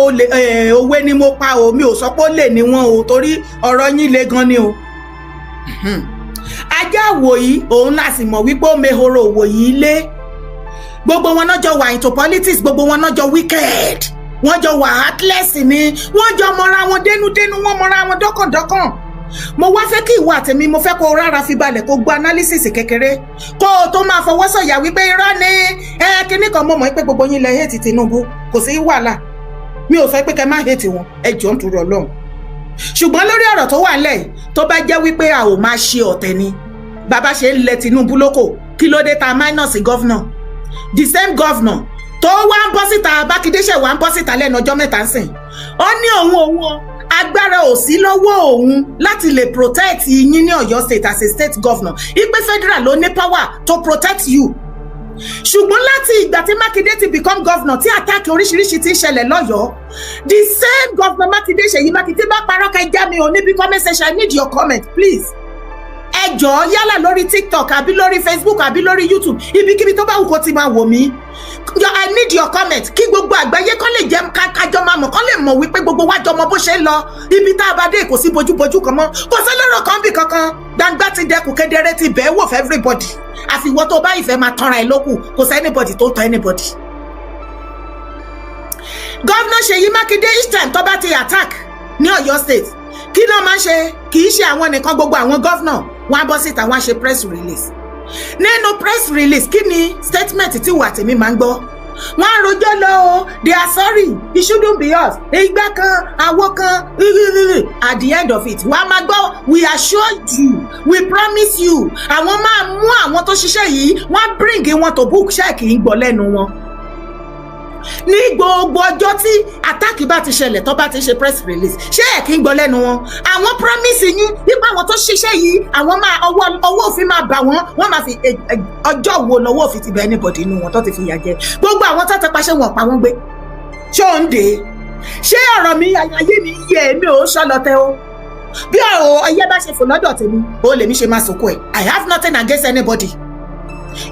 òwe ni mo pa o mi ò sọ pé olè ni wọn o torí ọ̀rọ̀ yín le gan ni o ajá àwò yìí òun là sì mọ̀ wípé ó mehoro òwò yìí lé gbogbo wọn náà jọ wà into politics gbogbo wọn náà jọ wicked wọ́n jọ wà heartless ni wọ́n jọ mọra wọn dénúdénú wọ́n mọra wọn dọ́kàndọ́kàn mo wá fẹ́ kí ìwà àtẹ̀mí mo fẹ́ kó o rárá fi balẹ̀ kó gbọ́ analysis kékeré kó o tó máa fọwọ́ sọ̀yà wípé irọ́ ni kíní kan mo mọ̀ pé gbogbo yín lẹ hate Tinubu kò sí wàhálà mi ò sọ pé kẹ́ má hate wọn ẹ jọ̀ọ́ nítorí Ọlọ́run ṣùgbọ́n lórí ọ̀rọ̀ tó wà nílẹ̀ tó bá jẹ́ wípé a ò máa ṣe ọ̀tẹ̀ ni bàbá ṣe ń lẹ Tinubu lóko kí ló dé ta minus governor the same governor tó wá ń bọ́ síta Mákindé ṣe wá ń bọ́ síta lẹ́nu ọjọ́ mẹ́ta sìn ó ní òun agbára ò sí lọ́wọ́ òun láti lè protect yín ní Ọ̀yọ́ state as a state governor ipe federal ló ní power to protect you ṣùgbọ́n láti ìgbà tí Mákindé ti become governor tí attack oríṣiríṣi ti ń ṣẹlẹ̀ lọ́yọ̀ọ́ the same governor Mákindé Ṣèyí Mákindé bá parọ́ kẹjá mi ò níbi comment section I need your comment please ẹ jọ̀ọ́ yálà lórí TikTok àbí lórí Facebook àbí lórí YouTube ibikíbi tó bá wù kó ti máa wò mí. I need your comment kí gbogbo àgbáyé kán lè jẹ́ kájọ máa mọ̀ kán lè mọ̀ wípé gbogbo wa jọ mọ bó ṣe ń lọ ibi tá a bá dé kò sí bójúbójú kan mọ́ kò sí lọ́rọ̀ kan bí kankan gbangba ti dẹkùn kedere ti bẹ́ẹ̀ wò fún everybody àfiwọ́ tó bá ìfẹ́ máa tanra ẹ̀ lókù kò sí anybody tó tọ́ anybody. Governor Ṣèyí Mákindé each time tó bá ti attack ní Ọ̀yọ́ state kí ló máa ń ṣe kì í ṣe àwọn nìkan gbogbo àwọn governor wọn á bọ́ síta wọn á ṣe press release nínú press release kí ni statement tí wà tèmi máa ń gbọ́ wọn á rojọ́ lọ o they are sorry it shouldn't be us ìgbà kan àwo kan at the end of it wọn á máa gbọ́ we assured you we promise you àwọn máa mú àwọn tó ṣiṣẹ́ yìí wọ́n á bring wọn tó book check ń gbọ́ lẹ́nu wọn ní gbogbo ọjọ́ tí àtàkì bá ti ṣẹlẹ̀ tó bá ti ṣe press release ṣé ẹ̀ kí ń gbọ́ lẹ́nu wọn àwọn promise yín nípa àwọn tó ṣiṣẹ́ yìí àwọn máa ọwọ́ òfin máa bà wọ́n máa fi ọjọ́ wo lọ́wọ́ òfin ti bẹ anybody inú wọn tó ti fi yà jẹ gbogbo àwọn tó ti paṣẹ wọn pa wọ́n gbé ṣé ò ń dé ṣé ọ̀rọ̀ mi ayé mi yẹ èmi ò ṣọlọtẹ o bí ọ̀rọ̀ ẹyẹ bá ṣe fò lọ́dọ̀ tèmi ó lèmi ṣe máa sòkò ẹ̀ I have nothing against anybody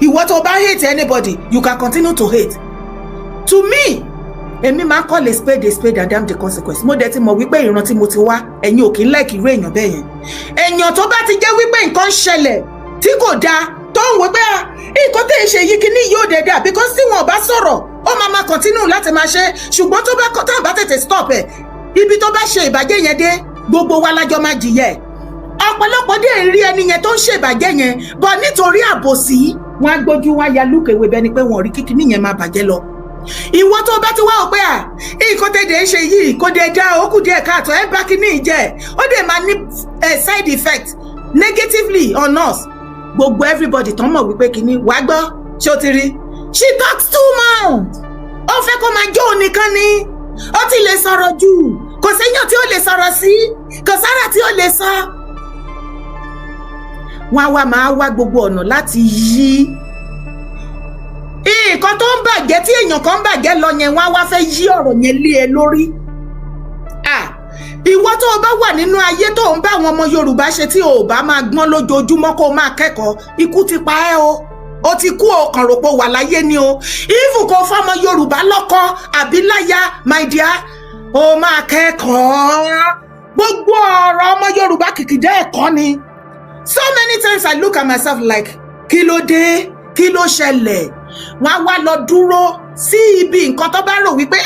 ìwọ tó bá hate anybody you can continue to hate. To me, èmi máa ń call a spade and damn the consequence. Mo dẹ̀ ti mọ̀ wípé ìran tí mo ti wá ẹ̀yin ò kí ń like irú èèyàn bẹ́ẹ̀ yẹn. Èèyàn tó bá ti jẹ́ wípé nǹkan ń ṣẹlẹ̀ tí kò dáa tó ń wò pé nǹkan tẹ̀ ń ṣe yìí kíní yóò dẹ̀ dáa because tí wọn ò bá sọ̀rọ̀ ó máa continue láti máa ṣe ṣùgbọ́n tó bá tètè stop ẹ̀ ibi tó bá ṣe ìbàjẹ́ yẹn dé gbogbo wa lájọ máa jìyà ẹ̀. Ọ̀pọ̀lọpọ̀ dé rí ẹni yẹn tó ń ṣe ìbàjẹ́ yẹn bọ̀ nítorí àbòsí wọn á gbójú wọn ya lúkèwé bẹ́ni pé wọn ò rí kíkiní yẹn máa bàjẹ́ lọ. Ìwọ tó bá ti wá ọ pé nǹkan tẹ̀dẹ̀ ń ṣe yìí kò dé dá ó kù díẹ̀ káàtó ẹ̀ bá kíní ìjẹ́ ó dẹ̀ máa ní side effect negatively on us gbogbo everybody tán mọ̀ wípé kíní wàá gbọ́ ṣé o ti rí she talks too much ó fẹ́ kó máa jó nìkan ni ó ti lè sọ̀rọ̀ jù kò séyàn tí ó lè sọ̀rọ̀ sí kò sára tí ó lè sọ. Wọ́n á wá máa wá gbogbo ọ̀nà láti yí nǹkan tó ń bàjẹ́ tí èèyàn kan ń bàjẹ́ lọ yẹn wọ́n á wá fẹ́ yí ọ̀rọ̀ yẹn lé ẹ lórí. Ìwọ tó o bá wà nínú ayé tó ń bá àwọn ọmọ Yorùbá ṣe tí o ò bá máa gbọ́n lójoojúmọ́ kó o máa kẹ́kọ̀ọ́ ikú ti pa ẹ́ o ti kú ọkàn rò pé wà láyé ni o ìfù kò fọmọ Yorùbá lọ́kọ àbí láya my dear o máa kẹ́kọ̀ọ́ gbogbo ọ̀rọ̀ ọmọ Yorùbá kìkìdá ẹ̀kọ́ ni. So many times I look at myself like kí ló dé kí ló ṣẹlẹ̀ wọ́n á wá lọ dúró sí ibi nǹkan tó bá rò wípé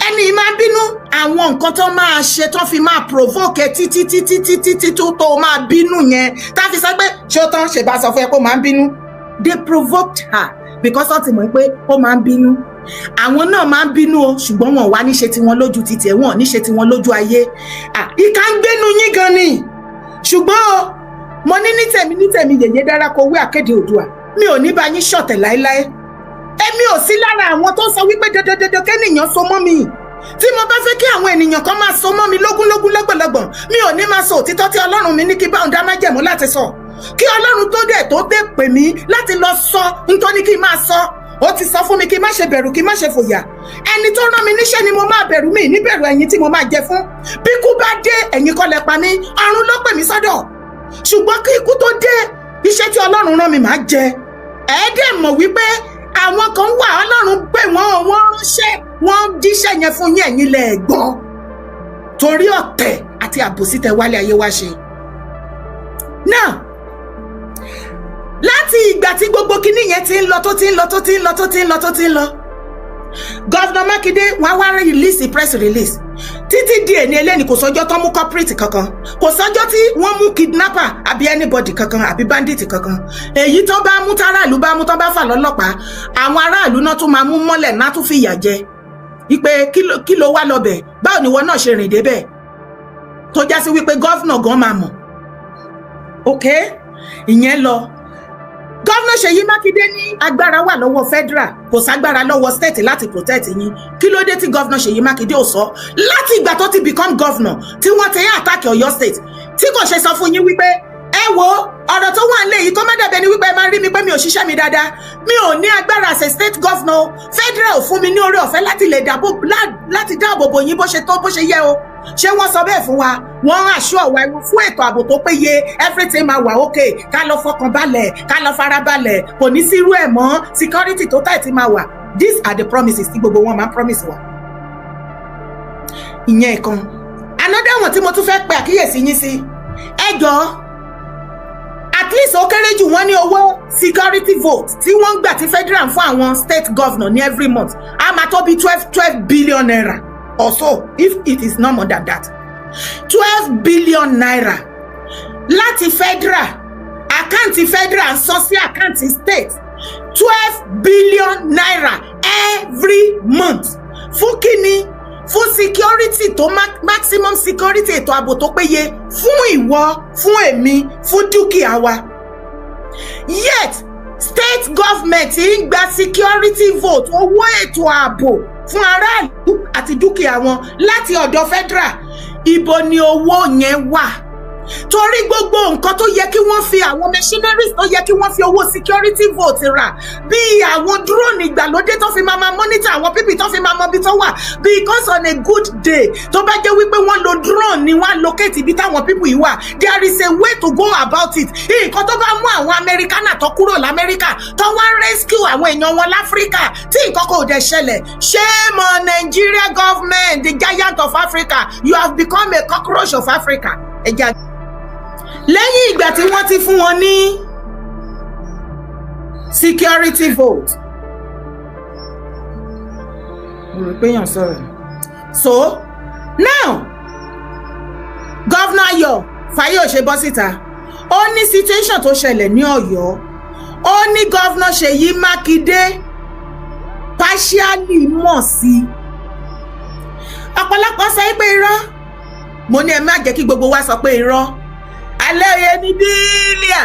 ẹni máa bínú àwọn nǹkan tó máa ṣe tó fi máa provoke títí tó máa bínú yẹn tá a fi sọ pé ṣé ó tán ṣe bá sọ fún ẹ pé ó máa ń bínú they provoked her because wọ́n ti mọ̀ pé ó máa ń bínú àwọn náà máa ń bínú o ṣùgbọ́n wọn wá níṣe tiwọn lójú títì ẹ̀ wọn níṣe tiwọn lójú ayé ìka ń gbénu yín gan ni ṣùgbọ́n mo ní ní tèmi Yèyé Dára Kowé Akéde Oòduà mi ò ní bá yín ṣọ̀tẹ̀ láéláé èmi ò sí lára àwọn tó sọ wípé dandandandan kẹ́nìyàn so mọ́ mi tí mo bá fẹ́ kí àwọn ènìyàn kan máa so mọ́ mi lógúnlógún lọ́gbọ̀lọ́gbọ̀n mi ò ní máa sọ òtítọ́ tí Ọlọ́run mi ní kí bá òun dá májẹ̀mú láti sọ kí Ọlọ́run tó dé pè mí láti lọ sọ nítorí kí n máa sọ ó ti sọ fún mi kí n má ṣe bẹ̀rù kí n má ṣe fòyà ẹni tó rán mi níṣẹ́ ni mo máa bẹ̀rù mi níbẹ̀rù ẹ̀yin tí mo máa jẹ fún bí ikú bá dé ẹ̀yin kọ́ lẹ pa mí ọ̀run ló pè mí sọ́dọ̀ ṣùgbọ́n kí ikú tó dé iṣẹ́ tí Ọlọ́run rán mi máa jẹ ẹ̀ẹ́dẹ̀ mọ̀ wípé àwọn kan wà Ọlọ́run pé wọ́n ránṣẹ́ wọ́n díṣẹ́ yẹn fún yín ẹ̀yin lẹ gbọ́ torí ọ̀tẹ̀ àti àbòsí tẹ wálé ayé wá ṣe. Now láti ìgbà tí gbogbo kinní yẹn ti ń lọ tó ti ń lọ Governor Makinde wọ́n wá release press release títí di èní eléni kò sọjọ́ tán mú corporate kankan kò sọjọ́ tí wọ́n mú kidnapper àbí anybody kankan àbí bandit kankan èyí tó bá mú táráàlú bá mú tán bá fà lọ́lọ́pàá àwọn aráàlú náà tún máa mú mọ́lẹ̀ náà tún fìyà jẹ wípé kí ló wá lọ́bẹ̀ báwo ni wọ́n náà ṣe rìn débẹ̀ tó já sí wípé gọ́fúnà gan máa mọ̀ ok ìyẹn lọ. Gọ́vnà Ṣèyí Mákindé ní agbára wà lọ́wọ́ federal kò ságbára lọ́wọ́ state láti protect yín kí ló dé tí gọ́vnà Ṣèyí Mákindé ò sọ láti ìgbà tó ti become governor tí wọ́n ti yẹ attack Ọ̀yọ́ state tí kò ṣe sọ fún yín wípé ẹ wo ọ̀rọ̀ tó wà nílẹ̀ yìí kó má dàbẹ̀ ni wípé ẹ máa rí mi pé mi ò ṣiṣẹ́ mi dáadáa mi ò ní agbára as a state governor federal fún mi ní oore ọ̀fẹ́ láti lè dáàbò bò yín bó ṣe tó bó ṣe yẹ o ṣé wọ́n sọ bẹ́ẹ̀ fún wa wọ́n assure wa fún ètò ààbò tó péye everything máa wà okay ká lọ fọkàn balẹ̀ ká lọ fara balẹ̀ kò ní sí irú ẹ̀ mọ́ security tó tight máa wà. These are the promises tí gbogbo wọn máa promise wa. Ìyẹn kan. Another one tí mo tún fẹ́ pe àkíyèsí yín sí ẹ jọ̀ọ́ at least ó kéré jù wọ́n ní owó security vote tí wọ́n ń gbà tí federal fún àwọn state governor ní every month a máa tó bí 12 billion naira or so if it is not more than that 12 billion naira láti federal àkáǹtì federal ń sọ sí àkáǹtì state 12 billion naira every month fún kíni fún security tó maximum security ètò ààbò tó péye fún ìwọ fún èmi fún dúkìá wa. Yet state government ń gba security vote owó ètò ààbò fún aráàlú àti dúkìá wọn láti ọ̀dọ̀ federal. Ibo ni owó yẹn wà? Torí gbogbo nǹkan tó yẹ kí wọ́n fi àwọn machineries tó yẹ kí wọ́n fi owó security vote rà bí àwọn drone ìgbàlódé tó fi máa monitor àwọn pípì tó fi máa mọ ibi tó wà because on a good day tó bá jẹ́ wípé wọ́n lo drone ni wọ́n locate ibi táwọn pípì yìí wà there is a way to go about it. Nǹkan tó bá mú àwọn Amẹ́ríkánà tó kúrò l'Amẹ́ríkà tó wá rescue àwọn èèyàn wọn l'Áfíríkà tí nǹkan kò dẹ̀ ṣẹlẹ̀. Shame on Nigeria government, the giant of Africa. You have become a cockroach of Africa. Lẹ́yìn ìgbà tí wọ́n ti fún wọn ní security vote. Mo rò pé yàn sọ̀rọ̀. So now Governor Ayọ̀ Fáyọ̀ṣe bọ́ síta. Ó ní situation tó ṣẹlẹ̀ ní Ọ̀yọ́. Ó ní Governor Ṣèyí Mákindé partially mọ̀ sí. Ọ̀pọ̀lọpọ̀ sọ pé irọ́. Mo ní ẹ má jẹ́ kí gbogbo wa sọ pé irọ́. Alẹ́ mi bílíà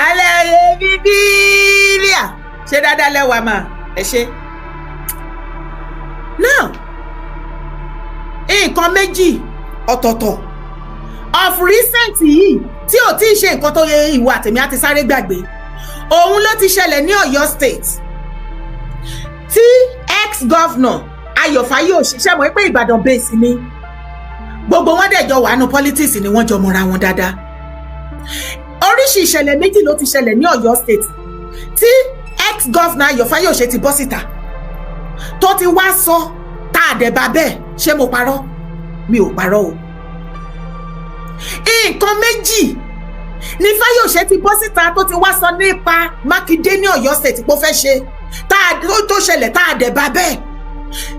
alẹ́ mi bílíà ṣé dáadáa lẹ́wà máa ẹ ṣe. Now nǹkan méjì ọ̀tọ̀ọ̀tọ̀ of recent yìí tí ò tí ì ṣe nǹkan tó yẹ ìwọ àtẹ̀mí àti sáré gbàgbé òun ló ti ṣẹlẹ̀ ní Ọ̀yọ́ state tí ex-governor Ayọ̀ Fáyọ̀ṣe ṣe mọ̀ pé Ìbàdàn base ni gbogbo wọn dẹjọ wà nù politics ni wọ́n jọ mọra wọn dáadáa. Oríṣi ìṣẹ̀lẹ̀ méjì ló ti ṣẹlẹ̀ ní Ọ̀yọ́ state tí ex-governor Ayọ̀ Fáyọ̀ṣe ti bọ́ síta tó ti wá sọ tá a dẹ̀ bá bẹ́ẹ̀ ṣé mo parọ́ mi ò parọ́ o. Nǹkan méjì ni Fáyọ̀ṣe ti bọ́ síta tó ti wá sọ nípa Mákindé ní Ọ̀yọ́ state pé ó fẹ́ ṣe tó ṣẹlẹ̀ tá a dẹ̀ bá bẹ́ẹ̀.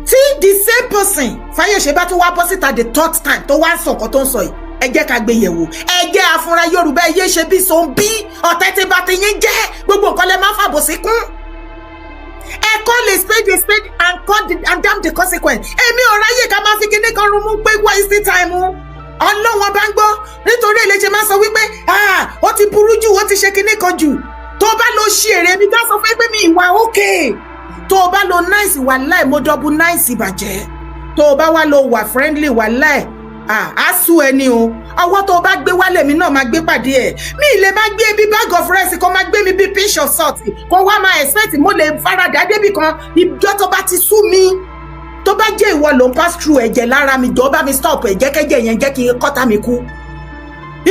Tí the same person Fáyọ̀ṣe bá tún wá bọ́ síta the third time tó wá ń sọ nǹkan tó ń sọ yìí ẹ jẹ́ ká gbé yẹ̀wò ẹ jẹ́ afúnra Yorùbá ẹ yé ṣe bí so ń bí ọ̀tẹ̀ tí bá ti yín jẹ́ gbogbo nǹkan lẹ máa fàbò sí kún. Ẹ call a spade and damn the consequence. Èmi ò ráyè ká máa fi kíní kan rún mú pé waste time Ọlọ́wọ́n bá ń gbọ́ nítorí èlé máa sọ wípé ó ti burú jù ó ti ṣe kíní kan jù tó bá lọ ṣe èrè mi bá sọ fún pé mi ìwà okay tó o bá lo nice wàláì mo double nice ìbàjẹ́ tó o bá wá lo wà friendly wàláì á sú ẹni o ọwọ́ tó o bá gbé wálé mi náà máa gbé pàdé ẹ̀ mi ì lè má gbé bí bag of rice kó má gbé mi bí pinch of salt kó wá máa expect mo lè faradà débì kan ìjọ tó bá ti sú mi tó bá jẹ́ ìwọ ló ń pass through ẹ̀jẹ̀ lára mi jọ bá mi stop ẹ̀jẹ̀kẹ́jẹ̀ yẹn jẹ́ kí kọ́tà mi kú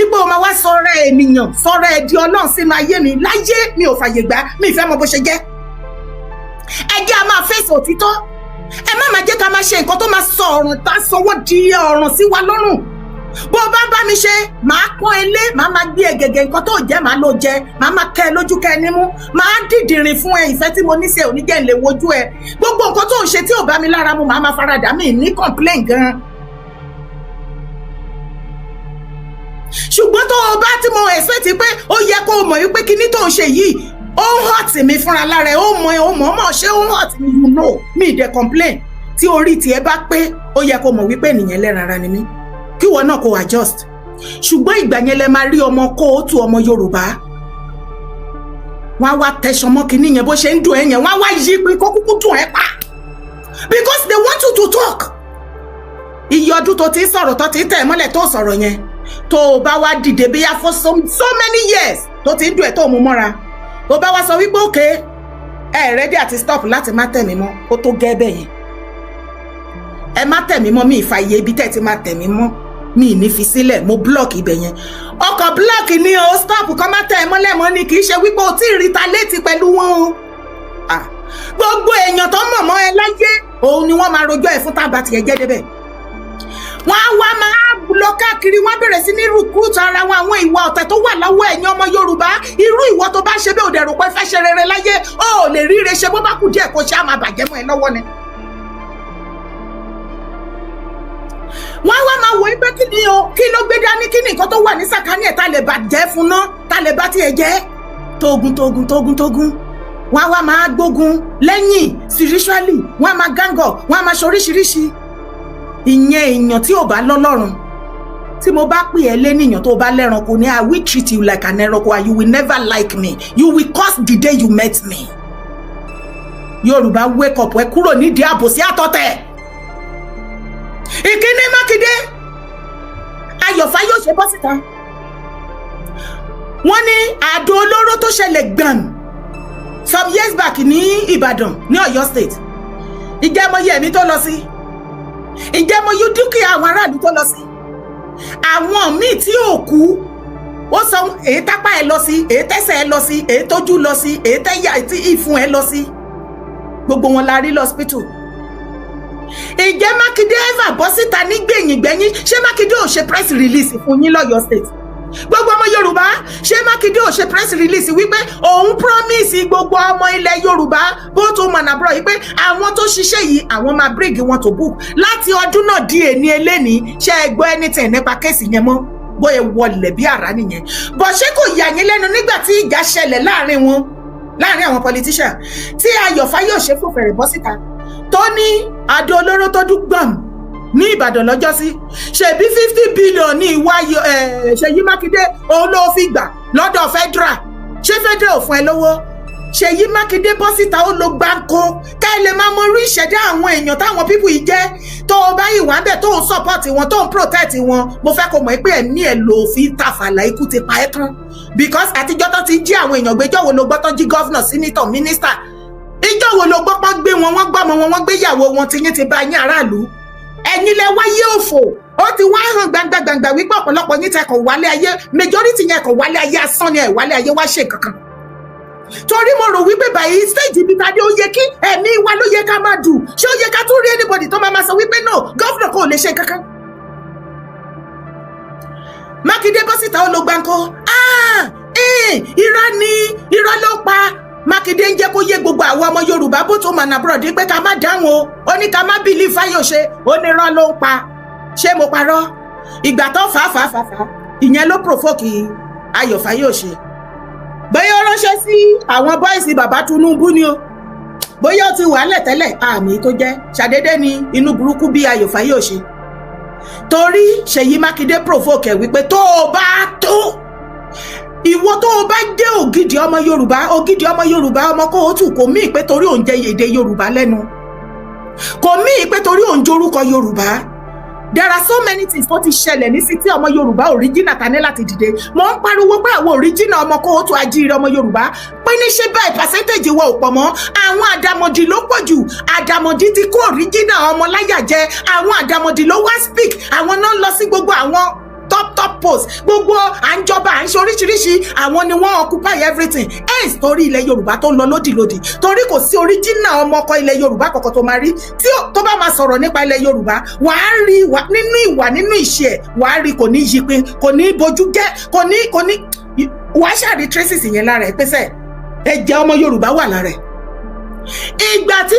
ipò ọmọ wa sọ̀rọ̀ ènìyàn sọ̀rọ̀ ẹ̀ di Ọlọ́run sínú ayé mi láyé mi ò fàyè gbà mi ì fẹ́ mọ bó ṣe jẹ́. Ẹ jẹ́ a máa fèsì òtítọ́ ẹ má jẹ́ ká máa ṣe nǹkan tó máa sọ ọ̀ràn tá a sọwọ́ di ọ̀ràn sí wa lọ́rùn bó o bá mi ṣe màá pọ́n ẹ lé màá máa gbé ẹ gẹ̀gẹ̀ nǹkan tó jẹ́ màá ló jẹ màá máa kẹ́ ẹ lójú kẹ́ ẹ nímú màá dìdìrín fún ẹ ìfẹ́ tí mo ní sí ẹ oníjẹ́ ìlẹ̀ wojú ẹ gbogbo nǹkan tó ń ṣe tí ò bá mi lára mu màá máa faradà mi ní complain gan. Ṣùgbọ́n tó o bá tí mo expect pé ó yẹ kó o mọ̀ wípé kíní tó ń ṣe yìí ó ń hurt mi fúnra lára ẹ̀ ó mọ̀ ṣé ó ń hurt mi you know mi dẹ̀ complain tí orí tiẹ̀ bá pé ó yẹ kó mọ̀ wípé ènìyàn lẹ́rara ni mí kí ìwọ náà kó adjust ṣùgbọ́n ìgbà yẹn lẹ máa rí ọmọ kóòtù ọmọ Yorùbá wọ́n á wá tẹ̀sán mọ́ kínní yẹn bó ṣe ń dùn ẹ̀ yẹn wọ́n á wá yí pé kó kúkú dùn ẹ̀ pa because they want you to talk. Iye ọdún tó ti ń sọ̀rọ̀ tó ti ń tẹ̀ mọ́lẹ̀ tó sọ̀rọ̀ yẹn tó o bá wá dìde bí yá for so many years tó ti ń dùn ẹ̀ tó mú mọ́ra tó bá wá sọ wípé òkè ẹ ready àti stop láti má tẹ̀ mí mọ́ ó tó gẹ́ bẹ́ẹ̀ yẹn ẹ má tẹ̀ mí mọ́ mi ìfàyè ibi tẹ́ ti má tẹ̀ mí mọ́ mi ní fi sílẹ̀ mo block ibẹ̀ yẹn ọkọ̀ block ni o stop kọ́ má tẹ̀ ẹ́ mọ́lẹ̀ mọ́ ni kì í ṣe wípé o tí ì retaliate pẹ̀lú wọn o gbogbo èèyàn tó mọ̀ mọ́ ẹ láyé òun ni wọ́n máa rojọ́ ẹ̀ fún tábà tiẹ̀ jẹ́ débẹ̀ wọ́n á wá máa lọ káàkiri wọ́n bẹ̀rẹ̀ sí ní recruit ara wọn àwọn ìwà ọ̀tẹ̀ tó wà lọ́wọ́ ẹ̀yin ọmọ Yorùbá irú ìwọ tó bá ṣe bẹ́ẹ̀ ò dẹ̀ rò pé fẹ́ ṣe rere láyé ó lè ríre ṣe bó bá kù díẹ̀ kó ṣe á máa bàjẹ́ mọ́ ẹ lọ́wọ́ ni. wọ́n wá máa wò pé kí ni o kí ló gbé dání kí ni nǹkan tó wà ní sàkání ẹ̀ tá lè bàjẹ́ fún ná tá lè bá tiẹ̀ jẹ́ tógun wọ́n wá máa gbógun lẹ́yìn spiritually wọ́n máa gángọ̀ wọ́n máa ṣoríṣiríṣi ìyẹn èèyàn tí ò bá lọ́lọ́run tí mo bá pè ẹ́ lénìyàn tó bá lẹ́ranko ni I will treat you like an ẹranko and you will never like me you will curse the day you met me. Yorùbá wake up ẹ kúrò nídìí àbòsí àtọ̀tẹ̀. Ìkíní Mákindé Ayọ̀ Fáyọ̀ṣe bọ́ síta wọ́n ní àdó olóró tó ṣẹlẹ̀ gbàm some years back ní Ìbàdàn ní Ọ̀yọ́ state ìjẹ́mọ̀yé ẹ̀mí tó lọ sí ìjẹ́mọ̀yé dúkìá àwọn aráàlú tó lọ sí àwọn míì tí ò kú ó sọ èyí tápá ẹ lọ sí èyí tẹ́sẹ̀ ẹ lọ sí èyí tójú lọ sí èyí tẹ́yà tí ìfun ẹ lọ sí gbogbo wọn la rí lọ́sípítù. Ìjẹ́ Mákindé ever bọ́ síta ní gbẹ̀yìngbẹ̀yìn ṣé Mákindé ò ṣe press release fún yín lọ́yọ́ state gbogbo ọmọ Yorùbá ṣé Mákindé ò ṣe press release wípé òun promise gbogbo ọmọ ilẹ̀ Yorùbá both home and abroad wípé àwọn tó ṣiṣẹ́ yìí àwọn máa bring wọn to book láti ọdún náà di èní eléni ṣé ẹ gbọ́ anything nípa kéèsì yẹn mọ́ bóyá wọlé bí àrá nìyẹn bọ̀ ṣé kò yà yín lẹ́nu nígbà tí ìjà ṣẹlẹ̀ láàrin àwọn politician tí Ayọ̀ Fáyọ̀ṣe fò fẹ̀rẹ̀ bọ́ síta tó ní àdó olóró tó dúgbọ̀n ní Ìbàdàn lọ́jọ́ sí ṣebí 50 billion ní ìwà Ṣèyí Mákindé òun ló fi gbà lọ́dọ̀ federal ṣé federal ò fún ẹ lówó Ṣèyí Mákindé bọ́ síta ó lo gbáǹkó ká ẹ lè máa mọ orí ìṣẹ̀dá àwọn èèyàn táwọn pípù yìí jẹ́ tó o bá ìwà ń bẹ̀ tó ń support wọn tó ń protect wọn mo fẹ́ kó mọ̀ pé ẹ̀mí ẹ̀ ló fi tàfàlà ikú ti pa ẹ́ tán because àtijọ́ tó ti jí àwọn èèyàn gbé jọ́wọ́ ló gbọ́ tán jí governor senator minister ìjọ́ wo ló gbọ́ pọ́n gbé wọn wọ́n gbọ́ ọmọ wọn wọ́n gbé ìyàwó wọn tí yín ti bá yín aráàlú ẹ̀yin lẹ wáyé òfò ó ti wá hàn gbangba wípé ọ̀pọ̀lọpọ̀ yín tẹ kọ̀ wálé ayé majority yẹn kọ̀ wálé ayé asán ni ẹ̀ wálé ayé wá ṣe kankan torí mo rò wípé báyìí stage ibi tàbí ó yẹ kí ẹ̀mí wa ló yẹ ká máa dù ṣé ó yẹ ká tún rí anybody tó máa sọ wípé no gọ́fìnà kò lè ṣe kankan. Mákindé bọ́ síta ó lo gbáǹkó irọ́ ló pa Mákindé ń jẹ́ kó yé gbogbo àwọn ọmọ Yorùbá bó tó mọ̀nà búrọ̀dé pé ká má dáhùn o ó ní ká má bìlí Fáyọ̀ṣe ó ní irọ́ ló ń pa ṣé mo parọ́ ìgbà tó fà ìyẹn ló provoke Ayọ̀ Fáyọ̀ṣe bóyá ó ránṣẹ́ sí àwọn bọ́ìsì bàbá Tinubu ni o bóyá ó ti wà lẹ̀ tẹ́lẹ̀ àmì tó jẹ́ ṣàdédé ni inú burúkú bí Ayọ̀ Fáyọ̀ṣe torí Ṣèyí Mákindé provoke ẹ̀ wípé tó o bá tó ìwọ tó o bá jẹ́ ògidì ọmọ Yorùbá ọmọ kóòtù kò mí pé torí òun jẹ èdè Yorùbá lẹ́nu kò mí pé torí òun jorúkọ Yorùbá there are so many things tó ti ṣẹlẹ̀ ní sí tí ọmọ Yorùbá original ta ní láti dìde mo ń pariwo pé àwọn original ọmọ kóòtù ajíire ọmọ Yorùbá pé ní ṣe báyìí percentage wa ò pọ̀ mọ́ àwọn àdàmọ̀dì ló pọ̀ jù àdàmọ̀dì ti kó original ọmọ láyà jẹ àwọn àdàmọ̀dì ló wá speak àwọn náà lọ sí gbogbo àwọn top post gbogbo à ń jọba à ń ṣe oríṣiríṣi àwọn ni wọ́n occupy everything hence torí ilẹ̀ Yorùbá tó ń lọ lódìlódì torí kò sí original ọmọ ọkọ ilẹ̀ Yorùbá kankan tó máa rí tí tó bá máa sọ̀rọ̀ nípa ilẹ̀ Yorùbá wàá rí nínú ìwà nínú ìṣe ẹ̀ wàá rí kò ní yí pé kò ní bojú jẹ́ kò ní wàá ṣàrí traces yẹn lára ẹ̀ pẹ́sẹ̀ ẹ̀jẹ̀ ọmọ Yorùbá wà lára ẹ̀ ìgbà tí